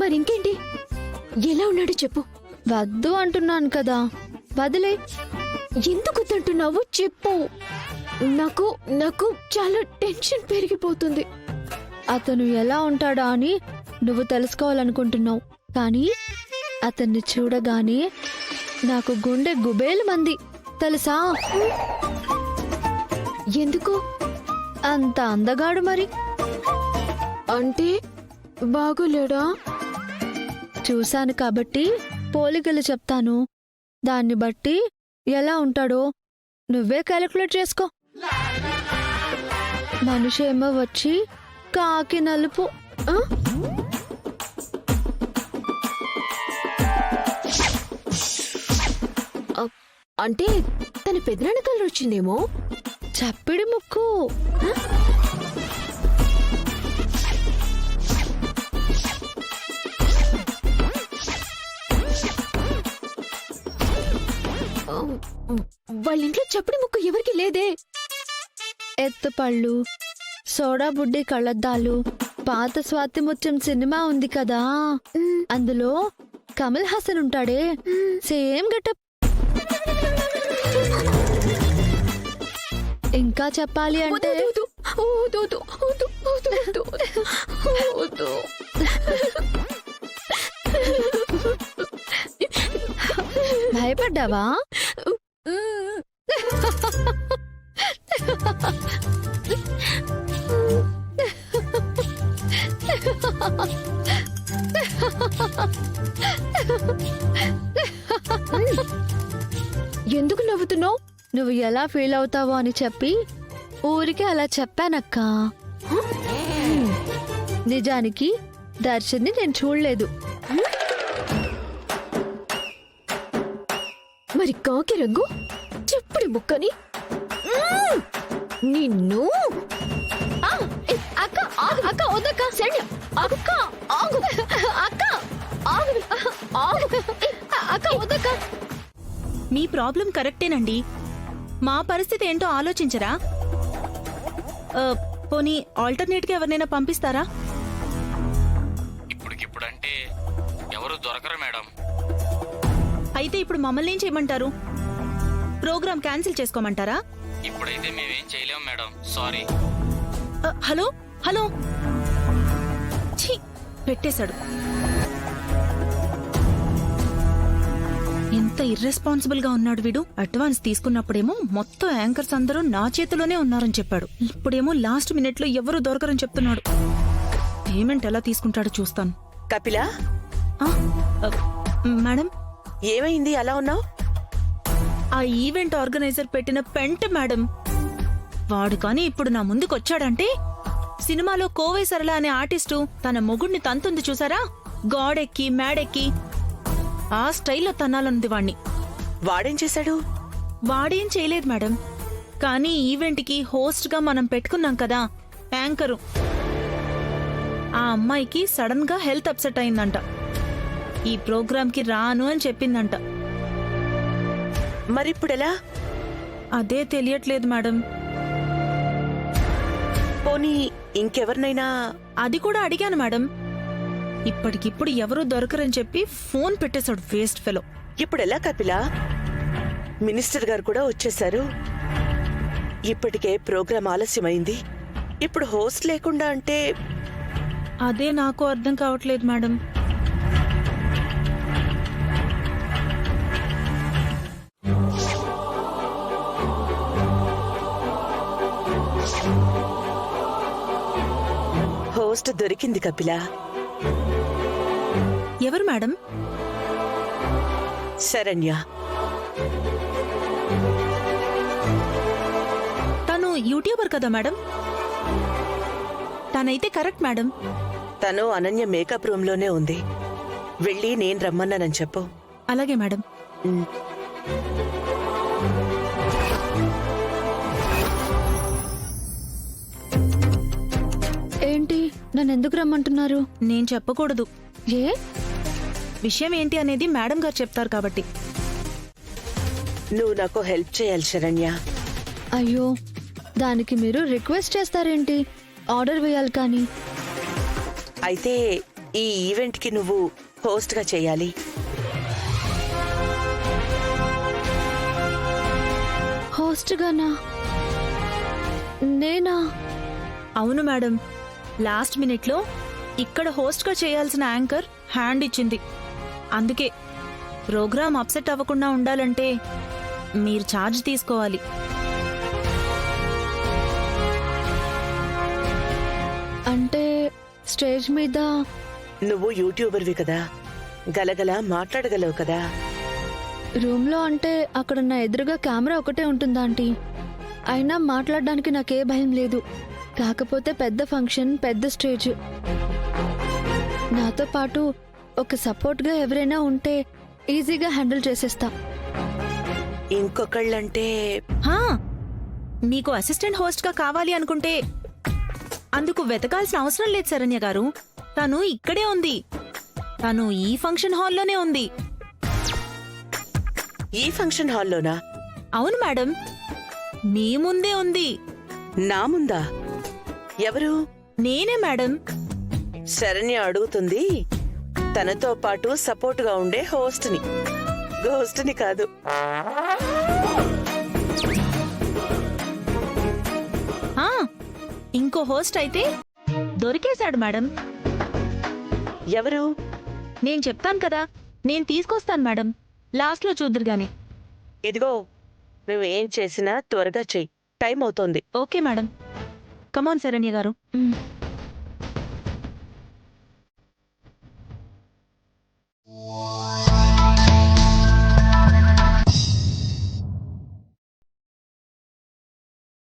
మరింకేంటి? ఎలా ఉన్నాడు చెప్పు. వద్దు అంటున్నాను కదా, వదిలే. ఎందుకు వద్దంటున్నావు చెప్పు. నాకు నాకు చాలా టెన్షన్ పెరిగిపోతుంది. అతను ఎలా ఉంటాడా అని నువ్వు తెలుసుకోవాలనుకుంటున్నావు, కానీ అతన్ని చూడగానే నాకు గుండె గుబేలు మంది తెలుసా? ఎందుకు? అంత అందగాడు మరి. అంటే బాగోలేడా? చూశాను కాబట్టి పోలికలు చెప్తాను. దాన్ని బట్టి ఎలా ఉంటాడో నువ్వే క్యాలిక్యులేట్ చేసుకో. మనిషి ఏమో వచ్చి కాకి నలుపు. ఆ? అంటే తన పెదనాన్న కలర్ వచ్చిందేమో. చప్పిడి ముక్కు. వాళ్ళ ఇంట్లో చప్పడి ముక్కు ఎవరికి లేదే. ఎత్తుపళ్ళు, సోడా బుడ్డి కళ్ళద్దాలు. పాత స్వాతి ముత్యం సినిమా ఉంది కదా, అందులో కమల్ హాసన్ ఉంటాడే, సేమ్ గెటప్. ఇంకా చెప్పాలి అంటే భయపడ్డావా? ఎందుకు నవ్వుతున్నావు? నువ్వు ఎలా ఫీల్ అవుతావో అని చెప్పి ఊరికే అలా చెప్పానక్కా. నిజానికి దర్శన్ని నేను చూడలేదు. మరి కాకి రంగు చెప్పుడి ముక్కని నిన్ను. అక్క అక్క వద్దక్క. అక్క ఆగు. అక్క ఆగు. అక్క వద్దక్క. మీ ప్రాబ్లం కరెక్టేనండి. మా పరిస్థితి ఏంటో ఆలోచించరా? పోనీ ఆల్టర్నేట్ గా ఎవరినైనా పంపిస్తారా? ఇప్పుడంటే ఎవరు దొరకరు మేడం. అయితే ఇప్పుడు మమ్మల్ని ఏం చేయమంటారు? ప్రోగ్రామ్ క్యాన్సిల్ చేసుకోమంటారా? ఇప్పుడైతే మేమేం చేయలేము మేడం, సారీ. హలో హలో, ఛీ, పెట్టేశాడు. ఎంత ఇర్రెస్పాన్సిబుల్ గా ఉన్నాడు వీడు. అడ్వాన్స్ తీసుకున్నప్పుడేమో మొత్తం యాంకర్స్ అందరూ నా చేతిలోనే ఉన్నారని చెప్పాడు. ఇప్పుడేమో లాస్ట్ మినిట్ లో ఎవరు దొరకరని చెప్తున్నాడు. పేమెంట్ ఎలా తీసుకుంటాడో చూస్తాను. కపిలా, మేడం ఏమైంది అలా ఉన్నావు? ఆ ఈవెంట్ ఆర్గనైజర్ పెట్టిన పెంట మేడం. వాడు కానీ ఇప్పుడు నా ముందుకొచ్చాడంటే, సినిమాలో కోవై సరళ అనే ఆర్టిస్టు తన మొగుడిని తంతుంది చూసారా, గాడెక్కి మేడెక్కి, ఆ స్టైల్లో తన్నాలనుంది వాణ్ణి. వాడేం చేశాడు? వాడేం చేయలేదు మేడం, కానీ ఈవెంట్ కి హోస్ట్ గా మనం పెట్టుకున్నాం కదా యాంకరు, ఆ అమ్మాయికి సడన్ గా హెల్త్ అప్సెట్ అయిందంట. ఈ ప్రోగ్రామ్ కి రాను అని చెప్పిందంట. మరిప్పుడెలా? అదే తెలియట్లేదు మేడం. పోనీ ఇంకెవరినైనా? అది కూడా అడిగాను మేడం. ఇప్పటికిప్పుడు ఎవరూ దొరకరని చెప్పి ఫోన్ పెట్టేశాడు వేస్ట్ ఫెలో. ఇప్పుడెలా కపిలా? మినిస్టర్ గారు కూడా వచ్చేశారు. ఇప్పటికే ప్రోగ్రాం ఆలస్యమైంది. ఇప్పుడు హోస్ట్ లేకుండా అంటే? అదే నాకు అర్థం కావట్లేదు మేడం. హోస్ట్ దొరికింది కపిలా. ఎవరు మేడం? శరణ్య. తను యూట్యూబర్ కదా మేడం? తనైతే కరెక్ట్ మేడం. తను అనన్య మేకప్ రూమ్ లోనే ఉంది. వెళ్ళి నేను రమ్మన్నానని చెప్పు. అలాగే మేడం. ఏంటి, నన్ను ఎందుకు రమ్మంటున్నారు? నేను చెప్పకూడదు. ఏ విషయం ఏంటి అనేది మేడం గారు చెప్తారు కాబట్టి. నువ్వు నాకు హెల్ప్ చేయాలి శరణ్య. అయ్యో, దానికి మీరు రిక్వెస్ట్ చేస్తారేంటి? ఆర్డర్ వేయాలి కానీ. అయితే ఈ ఈవెంట్కి నువ్వు హోస్ట్గా చేయాలి. హోస్ట్గానా? నేనా? అవును మేడం, లాస్ట్ మినిట్లో ఇక్కడ హోస్ట్గా చేయాల్సిన యాంకర్ హ్యాండ్ ఇచ్చింది. అందుకే ప్రోగ్రామ్ అప్సెట్ అవ్వకుండా ఉండాలంటే మీరు ఛార్జ్ తీసుకోవాలి. అంటే స్టేజ్ మీద నువ్వు యూట్యూబర్వి కదా, గలగల మాట్లాడగలవు కదా. రూమ్లో అంటే అక్కడ నా ఎదురుగా కెమెరా ఒకటే ఉంటుందా ఆంటీ? అయినా మాట్లాడడానికి నాకే భయం లేదు. కాకపోతే పెద్ద ఫంక్షన్, పెద్ద స్టేజ్. నాతో పాటు ఒక సపోర్ట్గా ఎవరైనా ఉంటే ఈజీగా హ్యాండిల్ చేసేస్తా. ఇంకొకళ్ళంటే హా, మీకు అసిస్టెంట్ హోస్ట్గా కావాలి అనుకుంటే అందుకు వెతకాల్సిన అవసరం లేదు శరణ్య గారు. తను ఇక్కడే ఉంది. తను ఈ ఫంక్షన్ హాల్లోనే ఉంది. ఈ ఫంక్షన్ హాల్లోనా? అవును మేడం, మీ ముందే ఉంది. నా ముందా? ఎవరు? నేనే మేడం. శరణ్య అడుగుతుంది తనతో పాటు సపోర్ట్గా ఉండే హోస్ట్ని, గోస్ట్ని కాదు. ఆ, ఇంకో హోస్ట్ అయితే దొరికేశాడు మేడం. ఎవరు? నేను చెప్తాను కదా, నేను తీసుకొస్తాను మేడం. లాస్ట్లో చూద్దరు గాని. ఇదిగో, నువ్వేం చేసినా త్వరగా చెయ్యి, టైం అవుతోంది. Okay madam. కమాన్ శరణ్య గారు. మ్.